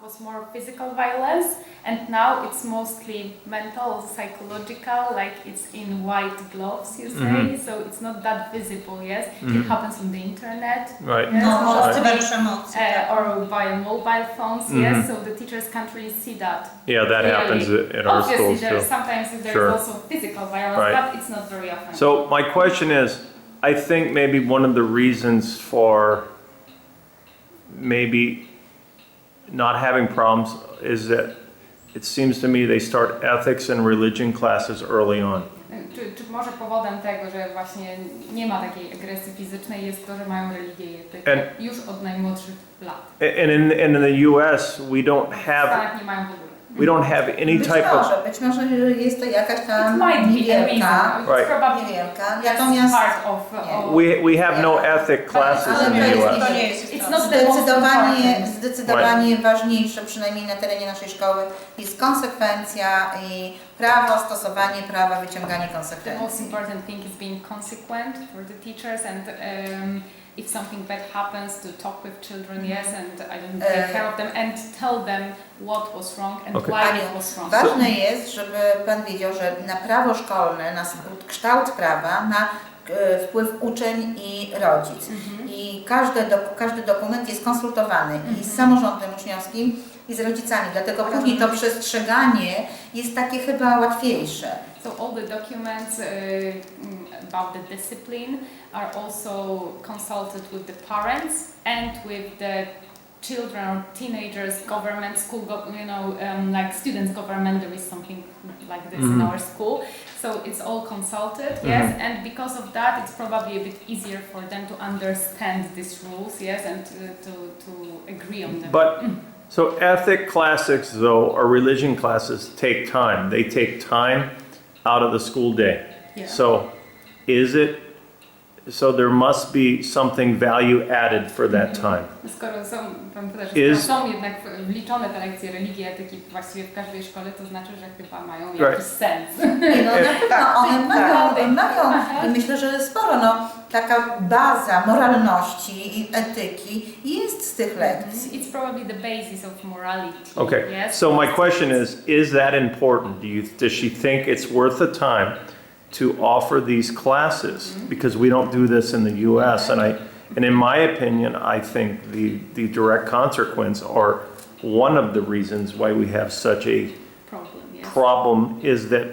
was more physical violence, and now it's mostly mental, psychological, like it's in white gloves, you say, so it's not that visible, yes? It happens on the internet, right. yes? Or or via mobile phones, yes? So the teachers can't really see that. Yeah, that really. happens at our schools too. Sometimes there's Sure. also physical violence, Right. but it's not very often. So my question is, I think maybe one of the reasons for maybe not having problems is that it seems to me they start ethics and religion classes early on. Czy może powodem tego, że właśnie nie ma takiej agresji fizycznej jest to, że mają religię i etykę już od najmłodszych lat. And in the US, we don't W have Stanach nie mają w ogóle. we don't have any type of być może jest to jakaś tam It might be a niewielka, reason. It's probably niewielka, natomiast part of we have no ethic classes in the US. it's not the most important. zdecydowanie ważniejsze, przynajmniej na terenie naszej szkoły, jest konsekwencja i prawo, stosowanie prawa, wyciąganie The most konsekwencji. important thing is being consequent for the teachers and if something bad happens to talk with children, yes, and I don't take care of them and tell them what was wrong and why it was wrong. Ważne jest, żeby Pan wiedział, że na prawo szkolne, na kształt prawa ma wpływ uczeń i rodzic. I każdy dokument jest konsultowany i z samorządem uczniowskim i z rodzicami, dlatego później to przestrzeganie jest takie chyba łatwiejsze. So all the documents about the discipline are also consulted with the parents and with the children or teenagers, government, school, like students' government. There is something like this in our school. So it's all consulted, yes, and because of that, it's probably a bit easier for them to understand these rules, yes, and to agree on them. But so ethic classes though, or religion classes take time. They take time out of the school day. Yeah. So so there must be something value added for that time. Skoro Is- są jednak wliczone te lekcje religii, etyki właściwie w każdej szkole, to znaczy, że chyba mają jakiś sens. Nie, no na pewno one mają i myślę, że sporo, taka baza moralności i etyki jest z tych lekcji. It's probably the basis of morality. Okay. Yes? So my question is that important? Does she think it's worth the time to offer these classes? Because we don't do this in the US, and in my opinion, I think the direct consequence, or one of the reasons why we have such a problem is that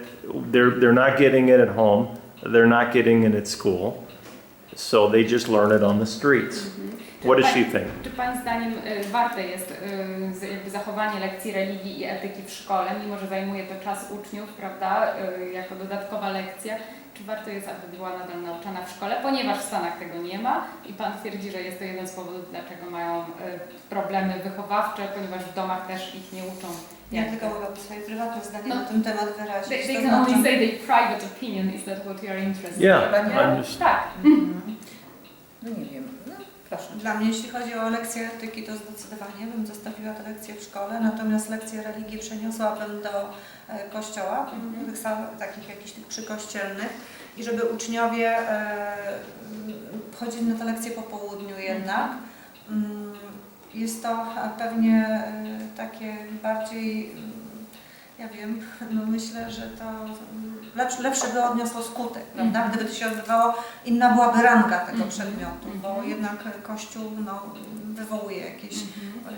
they're not getting it at home, they're not getting it at school, so they just learn it on the streets. What does she think? Czy Pani zdaniem warte jest jakby zachowanie lekcji religii i etyki w szkole, mimo że zajmuje to czas uczniów, prawda, jako dodatkowa lekcja? Czy warto jest, aby była nadal nauczana w szkole, ponieważ w Stanach tego nie ma i Pan twierdzi, że jest to jeden z powodów, dlaczego mają problemy wychowawcze, ponieważ w domach też ich nie uczą. Ja tylko mogę swoje prywatne zdanie na ten temat wyrazić. They can only say their private opinion, is that what you are interested in? Yeah, Tak. No nie wiem, proszę. Dla mnie, jeśli chodzi o lekcje etyki, to zdecydowanie bym zostawiła te lekcje w szkole, natomiast lekcje religii przeniosłabym do kościoła, tych takich jakichś tych przykościelnych i żeby uczniowie chodzili na te lekcje po południu jednak. Jest to pewnie takie bardziej, ja wiem, myślę, że to lepszy by odniosło skutek, prawda? Gdyby to się odbywało, inna byłaby ranga tego przedmiotu, bo jednak Kościół wywołuje jakieś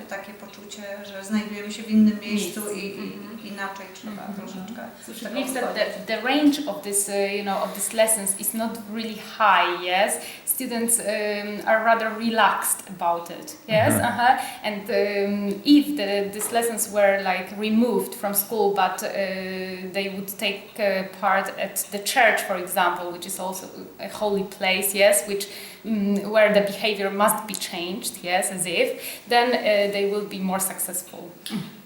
takie poczucie, że znajdujemy się w innym miejscu i inaczej trzeba troszeczkę. So she believes that the range of this, of these lessons is not really high. Yes, students are rather relaxed about it. Yes, and if these lessons were like removed from school, but they would take part at the church, for example, which is also a holy place. Yes, where the behavior must be changed. Yes, as if then they will be more successful.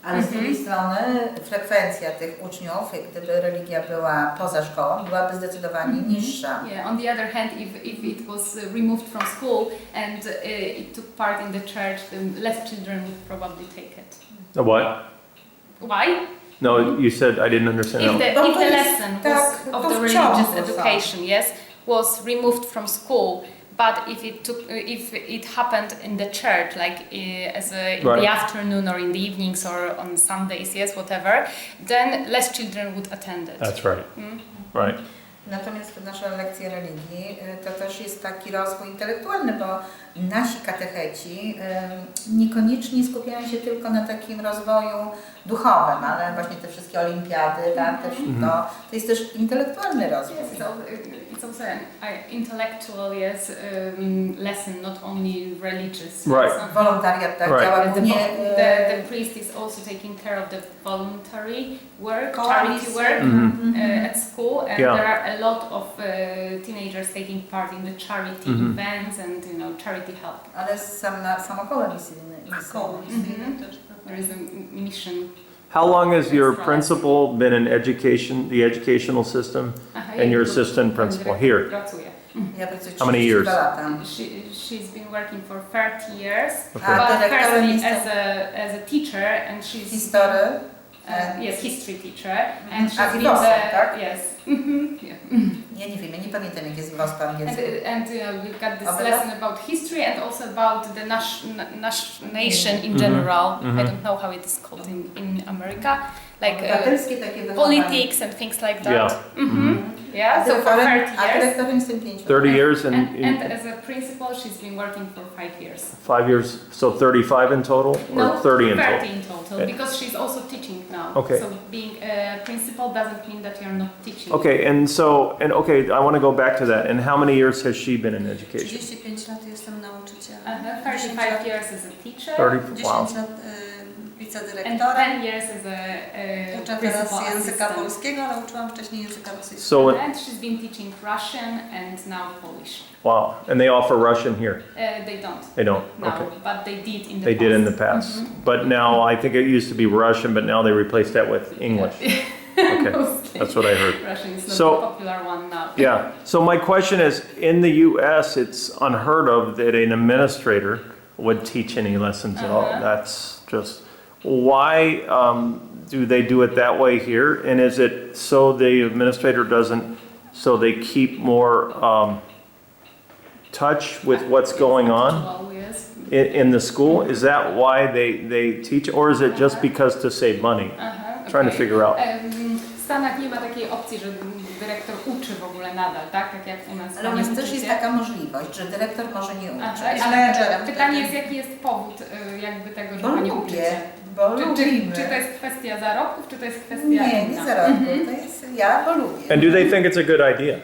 Ale z drugiej strony frekwencja tych uczniów, gdyby religia była poza szkołą, byłaby zdecydowanie niższa. Yeah, on the other hand, if it was removed from school and it took part in the church, then less children would probably take it. What? Why? No, you said I didn't understand. If that. the lesson of the religious education, yes, was removed from school, but if it happened in the church, like in Right. the afternoon or in the evenings or on Sundays, yes, whatever, then less children would attend it. That's right. Right. Natomiast nasze lekcje religii to też jest taki rozwój intelektualny, bo nasi katecheci niekoniecznie skupiają się tylko na takim rozwoju duchowym, ale właśnie te wszystkie olimpiady, tak, też to jest też intelektualny rozwój. Yes, it's also an intellectual lesson, not only religious. Right. Wolontariat tak Right. działa głównie. The priest is also taking care of the voluntary work, charity work at school, and there are a lot of teenagers taking part in the charity events and charity help. Ale samo koło misyjne. There is a mission. How long has your principal been in education, the educational system, and your assistant principal here? Ja pracuję How many 32 years? lata. She's been working for 30 years, Okay. but Dyrektorem firstly jestem as a teacher, and she's history. yes, history teacher, and she's A been Warsaw, tak? yes. Ja nie wiem, ja nie pamiętam jak jest WOS po angielsku. And we've got this Dobra. lesson about history and also about the nation in general. I don't know how it is called in America, like Obywatelskie takie wychowanie. politics and things like that. Yeah. Yeah, so for 30 A years. dyrektorem jestem 5 lat. 30 years And and as a principal, she's been working for 5 years. 5 years, so 35 in total, or 30 in 30 total? in total, because she's also teaching now. Okay. So being a principal doesn't mean that you're not teaching. Okay, I want to go back to that. And how many years has she been in education? 35 lat jestem nauczycielem. 35 years as a teacher. 30, 10 wow. lat And wicedyrektorem. 10 years as a Uczę principal teraz języka assistant. polskiego, ale uczyłam wcześniej języka rosyjskiego. So, And she's been teaching Russian and now Polish. wow, and they offer Russian here? They don't. They don't, No, okay. but they did in the They past. did in the past. But now, I think it used to be Russian, but now they replaced that with English. Okay, Mostly. that's what I heard. Russian is not So- the popular one now. Yeah, so my question is, in the US, it's unheard of that an administrator would teach any lessons at all. That's just, why do they do it that way here? And is it so the administrator doesn't, so they keep more touch with what's going on Well, yes. in the school? Is that why they teach, or is it just because to save money? Trying to figure out. W Stanach nie ma takiej opcji, że dyrektor uczy w ogóle nadal, tak? Tak jak u nas. Ale u nas też jest taka możliwość, że dyrektor może nie uczyć. Jest menedżerem pytanie wtedy. jest, jaki jest powód jakby tego, że Bo pani lubię, uczycie? bo lubimy. Czy to jest kwestia zarobków, czy to jest kwestia Nie, inna? nie zarobku. To jest ja, bo lubię. And do they think it's a good idea?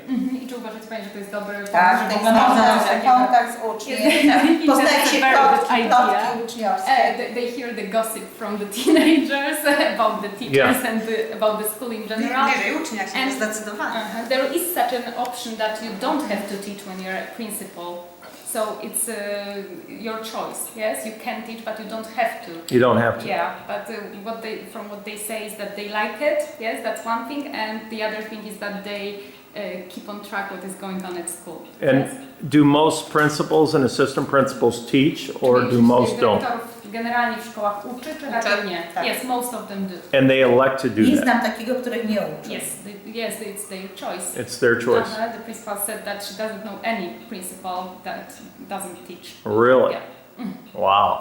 I czy uważacie Pani, że to jest dobry pomysł, Tak, że to w jest ogóle można coś takiego? kontakt z uczniem, Jest- poznaje That's się a very good plotki idea. uczniowskie. They hear the gossip from the teenagers about the teachers and about the school in general. Bliżej ucznia się And- zdecydowanie. There is such an option that you don't have to teach when you're a principal. So it's your choice. Yes, you can teach, but you don't have to. You don't have to. Yeah, but from what they say is that they like it. Yes, that's one thing, and the other thing is that they keep on track what is going on at school. And Yes. do most principals and assistant principals teach, or do most don't? Dyrektorów generalnie w szkołach uczy, czy raczej nie? tak. Yes, most of them do. And they elect to do Nie that. znam takiego, których nie uczy. Yes, it's their choice. It's their choice. The principal said that she doesn't know any principal that doesn't teach. Really? Yeah. Wow.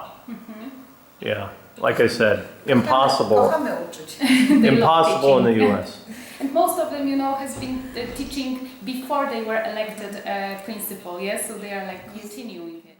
Yeah. Like I said, impossible. Kochamy uczyć. They love Impossible in the teaching. US. And most of them, has been teaching before they were elected principal. Yes, so they are like continuing it.